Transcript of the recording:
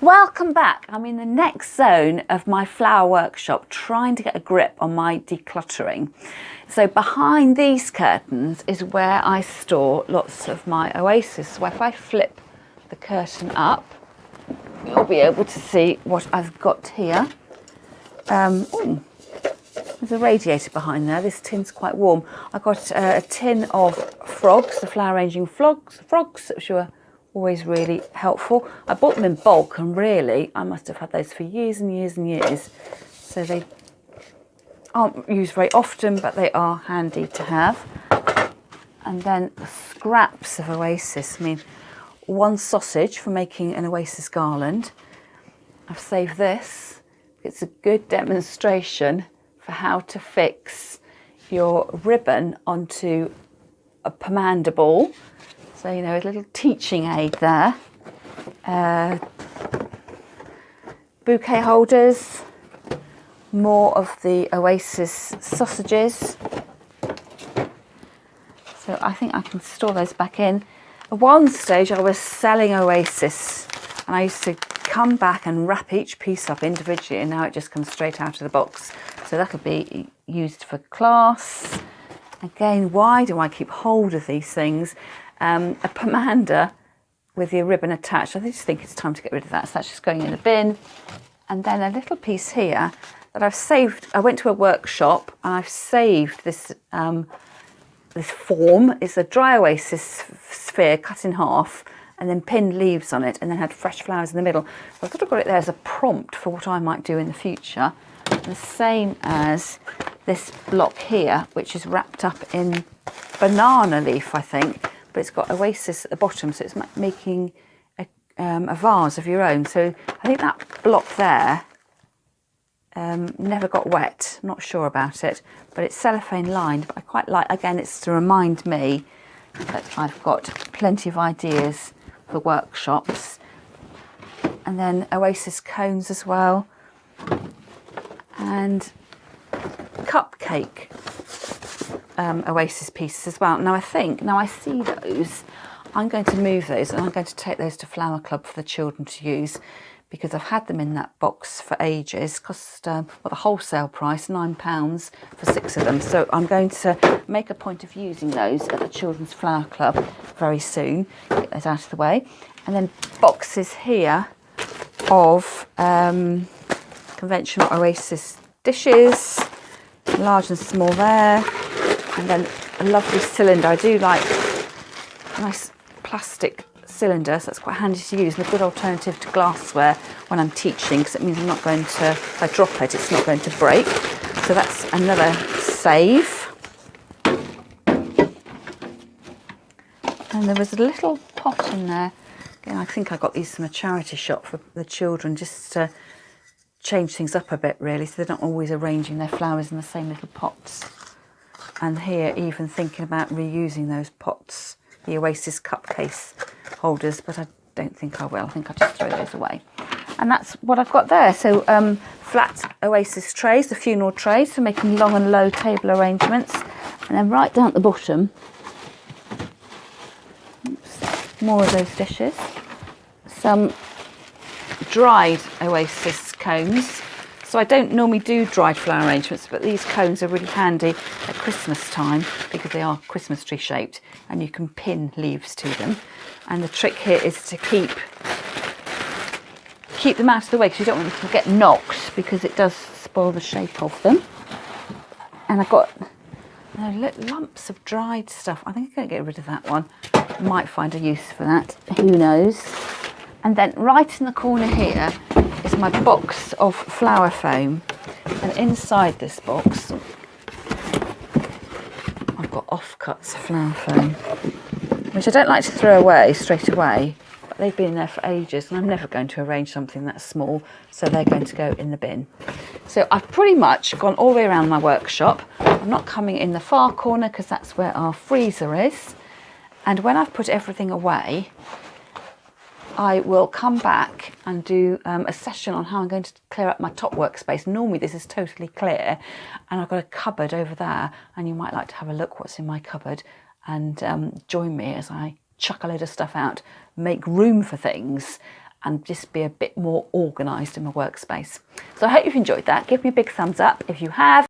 Welcome back. I'm in the next zone of my flower workshop trying to get a grip on my decluttering. So behind these curtains is where I store lots of my oasis. So if I flip the curtain up, you'll be able to see what I've got here. Ooh, there's a radiator behind there. This tin's quite warm. I've got a tin of frogs, the flower arranging frogs, which were always really helpful. I bought them in bulk, and really I must have had those for years and years and years. So they aren't used very often, but they are handy to have. And then scraps of oasis. I mean, one sausage for making an oasis garland. I've saved this. It's a good demonstration for how to fix your ribbon onto a pomander ball. So, you know, a little teaching aid there. Bouquet holders, more of the oasis sausages. So I think I can store those back in. At one stage I was selling oasis, and I used to come back and wrap each piece up individually, and now it just comes straight out of the box. So that'll be used for class. Again, why do I keep hold of these things? A pomander with your ribbon attached. I just think it's time to get rid of that. So that's just going in the bin. And then a little piece here that I've saved. I went to a workshop and I've saved this this form. It's a dry oasis sphere cut in half and then pinned leaves on it, and then had fresh flowers in the middle. So I thought I've got it there as a prompt for what I might do in the future. The same as this block here, which is wrapped up in banana leaf, I think. But it's got oasis at the bottom, so it's making a vase of your own. So I think that block there never got wet. I'm not sure about it, but it's cellophane lined. But I quite like, again, it's to remind me that I've got plenty of ideas for workshops. And then oasis cones as well, and cupcake oasis pieces as well. Now I see those, I'm going to move those, and I'm going to take those to Flower Club for the children to use, because I've had them in that box for ages. Cost the wholesale price £9 for 6 of them. So I'm going to make a point of using those at the Children's Flower Club very soon. Get those out of the way. And then boxes here of conventional oasis dishes, large and small there. And then a lovely cylinder. I do like a nice plastic cylinder, so that's quite handy to use, and a good alternative to glassware when I'm teaching, because it means I'm not going to, if I drop it, it's not going to break. So that's another save. And there was a little pot in there. Again, I think I got these from a charity shop for the children, just to change things up a bit, really, so they're not always arranging their flowers in the same little pots. And here, even thinking about reusing those pots, the Oasis cupcase holders, but I don't think I will. I think I'll just throw those away. And that's what I've got there. So flat Oasis trays, the funeral trays for making long and low table arrangements. And then right down at the bottom, oops, more of those dishes. Some dried Oasis cones. So I don't normally do dried flower arrangements, but these cones are really handy at Christmas time because they are Christmas tree shaped, and you can pin leaves to them. And the trick here is to keep them out of the way, because you don't want them to get knocked, because it does spoil the shape of them. And I've got lumps of dried stuff. I think I'm going to get rid of that one. Might find a use for that, who knows. And then right in the corner here is my box of flower foam, and inside this box I've got offcuts of flower foam, which I don't like to throw away straight away, but they've been there for ages, and I'm never going to arrange something that small, so they're going to go in the bin. So I've pretty much gone all the way around my workshop. I'm not coming in the far corner because that's where our freezer is, and when I've put everything away, I will come back and do a session on how I'm going to clear up my top workspace. Normally this is totally clear, and I've got a cupboard over there, and you might like to have a look what's in my cupboard, and join me as I chuck a load of stuff out, make room for things, and just be a bit more organised in my workspace. So I hope you've enjoyed that. Give me a big thumbs up if you have.